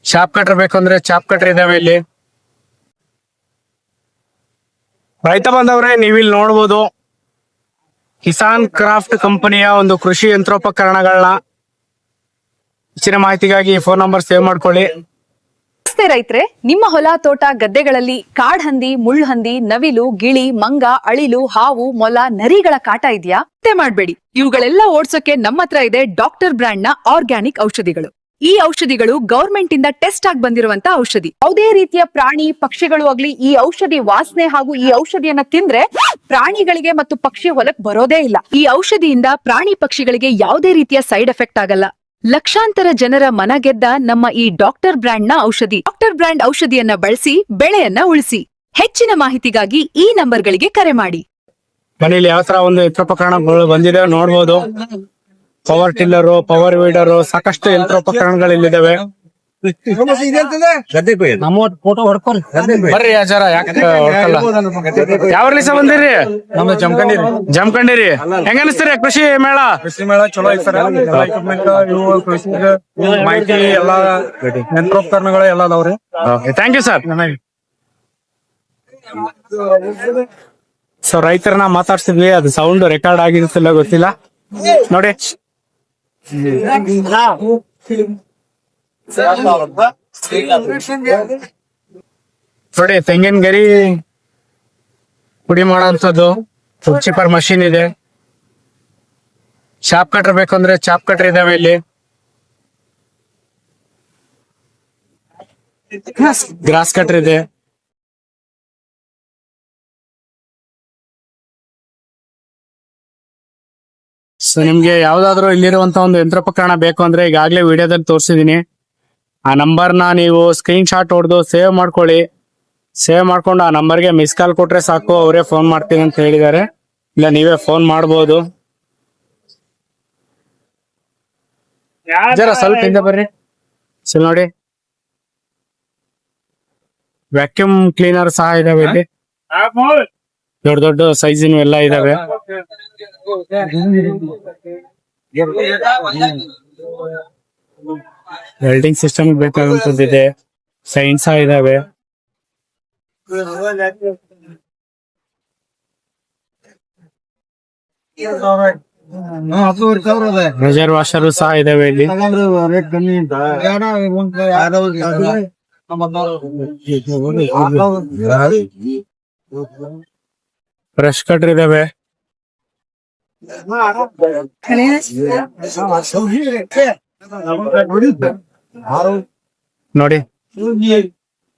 Shop cutter ಬೇಕಂದ್ರೆ chop cutter ಇದಾವೆ ಇಲ್ಲಿ. ರೈತ ಬಂದವ್ರೆ, ನೀವಿಲ್ಲಿ ನೋಡ್ಬೋದು ಕಿಸಾನ್ ಕ್ರಾಫ್ಟ್ ಕಂಪನಿಯ ಒಂದು ಕೃಷಿ ಯಂತ್ರೋಪಕರಣಗಳನ್ನ. ಹೆಚ್ಚಿನ ಮಾಹಿತಿಗಾಗಿ ಫೋನ್ ನಂಬರ್ ಸೇವ್ ಮಾಡ್ಕೊಳ್ಳಿ. ನಮಸ್ತೆ ರೈತ್ರೆ, ನಿಮ್ಮ ಹೊಲ ತೋಟ ಗದ್ದೆಗಳಲ್ಲಿ ಕಾಡ್ಹಂದಿ, ಮುಳ್ಳುಹಂದಿ, ನವಿಲು, ಗಿಳಿ, ಮಂಗ, ಅಳಿಲು, ಹಾವು, ಮೊಲ, ನರಿಗಳ ಕಾಟ ಇದೆಯಾ? ಚಿಂತೆ ಮಾಡ್ಬೇಡಿ, ಇವುಗಳೆಲ್ಲ ಓಡ್ಸೋಕೆ ನಮ್ಮ ಹತ್ರ ಇದೆ ಡಾಕ್ಟರ್ ಬ್ರ್ಯಾಂಡ್ ನ ಆರ್ಗ್ಯಾನಿಕ್ ಔಷಧಿಗಳು. ಈ ಔಷಧಿಗಳು ಗವರ್ಮೆಂಟ್ ಇಂದ ಟೆಸ್ಟ್ ಆಗಿ ಬಂದಿರುವಂತ ಔಷಧಿ. ಯಾವುದೇ ರೀತಿಯ ಪ್ರಾಣಿ ಪಕ್ಷಿಗಳು ಆಗ್ಲಿ ಈ ಔಷಧಿ ವಾಸನೆ ಹಾಗೂ ಈ ಔಷಧಿಯನ್ನ ತಿಂದ್ರೆ ಪ್ರಾಣಿಗಳಿಗೆ ಮತ್ತು ಪಕ್ಷಿ ಹೊಲಕ್ ಬರೋದೇ ಇಲ್ಲ. ಈ ಔಷಧಿಯಿಂದ ಪ್ರಾಣಿ ಪಕ್ಷಿಗಳಿಗೆ ಯಾವುದೇ ರೀತಿಯ ಸೈಡ್ ಎಫೆಕ್ಟ್ ಆಗಲ್ಲ. ಲಕ್ಷಾಂತರ ಜನರ ಮನ ಗೆದ್ದ ನಮ್ಮ ಈ ಡಾಕ್ಟರ್ ಬ್ರ್ಯಾಂಡ್ ನ ಔಷಧಿ. ಡಾಕ್ಟರ್ ಬ್ರ್ಯಾಂಡ್ ಔಷಧಿಯನ್ನ ಬಳಸಿ ಬೆಳೆಯನ್ನ ಉಳಿಸಿ. ಹೆಚ್ಚಿನ ಮಾಹಿತಿಗಾಗಿ ಈ ನಂಬರ್ಗಳಿಗೆ ಕರೆ ಮಾಡಿ. ಮನೇಲಿ ಯಾವ ತರ ಒಂದು ಯಂತ್ರೋಪಕರಣಗಳು ಬಂದಿದೆ ನೋಡ್ಬೋದು. ಪವರ್ ಟಿಲ್ಲರು, ಪವರ್ ವೀಡರು, ಸಾಕಷ್ಟು ಯಂತ್ರೋಪಕರಣಗಳು ಇಲ್ಲಿದ್ದಾವೆ. ಬರ್ರಿ ಆಚಾರ, ಯಾಕೆ ಯಾವ ಸಹ ಬಂದಿರಿ? ನಮ್ದು ಜಮಖಂಡಿರಿ. ಹೆಂಗ ಅನಿಸ್ತೀರಿ ಕೃಷಿ ಮೇಳ? ಕೃಷಿ ಮೇಳ ಚಲೋ ಐತಿ ಸರ್. ಕೃಷಿ ಮಾಹಿತಿ ಎಲ್ಲಾ ಯಂತ್ರೋಪಕರಣಗಳು ಎಲ್ಲ ಅದಾವ್ರಿ. Thank you sir. ಸೊ ರೈತರನ್ನ ಮಾತಾಡ್ಸಿದ್ವಿ, ಅದು ಸೌಂಡ್ ರೆಕಾರ್ಡ್ ಆಗಿರುತ್ತಿಲ್ಲ ಗೊತ್ತಿಲ್ಲ. ನೋಡಿ ನೋಡಿ ತೆಂಗಿನ ಗರಿ ಪುಡಿ ಮಾಡೋಂಥದ್ದು ಚಿಪ್ಪರ್ ಮಷೀನ್ ಇದೆ. ಶಾಪ್ ಕಟ್ರ್ ಬೇಕಂದ್ರೆ ಚಾಪ್ ಕಟ್ರ್ ಇದಾವೆ ಇಲ್ಲಿ. ಗ್ರಾಸ್ ಕಟ್ರ್ ಇದೆ. ಸೊ ನಿಮ್ಗೆ ಯಾವ್ದಾದ್ರು ಇಲ್ಲಿರುವಂತ ಒಂದು ಯಂತ್ರೋಪಕರಣ ಬೇಕು ಅಂದ್ರೆ ಈಗಾಗಲೇ ವಿಡಿಯೋದಲ್ಲಿ ತೋರಿಸಿದೀನಿ. ಆ ನಂಬರ್ನ ನೀವು ಸ್ಕ್ರೀನ್ ಶಾಟ್ ಹೊಡೆದು ಸೇವ್ ಮಾಡ್ಕೊಳ್ಳಿ. ಸೇವ್ ಮಾಡ್ಕೊಂಡು ಆ ನಂಬರ್ಗೆ ಮಿಸ್ ಕಾಲ್ ಕೊಟ್ರೆ ಸಾಕು, ಅವರೇ ಫೋನ್ ಮಾಡ್ತೀನಿ ಅಂತ ಹೇಳಿದ್ದಾರೆ. ಇಲ್ಲ ನೀವೇ ಫೋನ್ ಮಾಡ್ಬೋದು. ಜರ ಸ್ವಲ್ಪ ಹಿಂದೆ ಬರ್ರಿ. ಸೊ ನೋಡಿ ವ್ಯಾಕ್ಯೂಮ್ ಕ್ಲೀನರ್ ಸಹ ಇದಾವೆ ಇಲ್ಲಿ. ದೊಡ್ಡ ದೊಡ್ಡ ಸೈಜಿನ ಎಲ್ಲ ಇದಾವೆ. ವೆಲ್ಡಿಂಗ್ ಸಿಸ್ಟಮ್ ಬೇಕಾಗುವಂತದ್ದಿದೆ. ಸೈನ್ಸ್ ಇದಾವೆ. ಪ್ರೆಷರ್ ವಾಷರ್ ಸಹ ಇದಾವೆ ಇಲ್ಲಿ. ಬ್ರಷ್ ಕಟ್ರ್ ಇದಾವೆ. ನೋಡಿ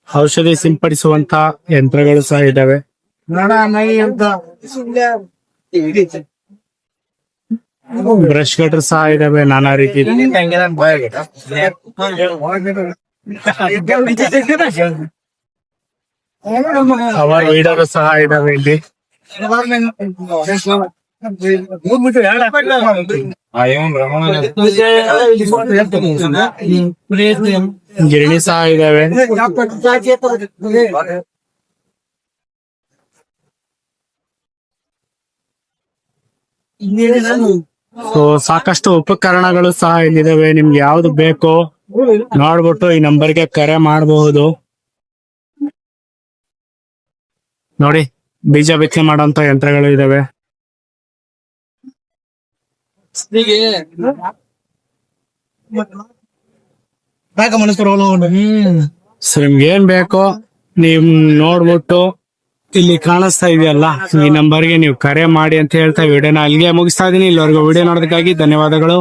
ಔಷಧಿ ಸಿಂಪಡಿಸುವಂತ ಯಂತ್ರಗಳು ಸಹ ಇದಾವೆ. ಬ್ರಷ್ ಕಟ್ರ್ ಸಹ ಇದಾವೆ ನಾನಾ ರೀತಿ. ಪವರ್ ವೀಡರ್ ಸಹ ಇದಾವೆ ಇಲ್ಲಿ. ಗಿರಣಿ ಸಹ ಇದಾವೆ. ಸೊ ಸಾಕಷ್ಟು ಉಪಕರಣಗಳು ಸಹ ಇಲ್ಲಿದಾವೆ. ನಿಮ್ಗೆ ಯಾವ್ದು ಬೇಕೋ ನೋಡ್ಬಿಟ್ಟು ಈ ನಂಬರ್ಗೆ ಕರೆ ಮಾಡಬಹುದು. ನೋಡಿ ಬೀಜ ಬಿತ್ತನೆ ಮಾಡೋಂತ ಯಂತ್ರಗಳು ಇದಾವೆ. ಸೊ ನಿಮ್ಗೆ ಏನ್ ಬೇಕೋ ನೀವ್ ನೋಡ್ಬಿಟ್ಟು ಇಲ್ಲಿ ಕಾಣಿಸ್ತಾ ಇದೆಯಲ್ಲ ಈ ನಂಬರ್ಗೆ ನೀವು ಕರೆ ಮಾಡಿ ಅಂತ ಹೇಳ್ತಾ ವಿಡಿಯೋನ ಅಲ್ಲಿಗೆ ಮುಗಿಸ್ತಾ ಇದೀನಿ. ಇಲ್ಲಿವರೆಗೂ ವಿಡಿಯೋ ನೋಡೋದಕ್ಕಾಗಿ ಧನ್ಯವಾದಗಳು.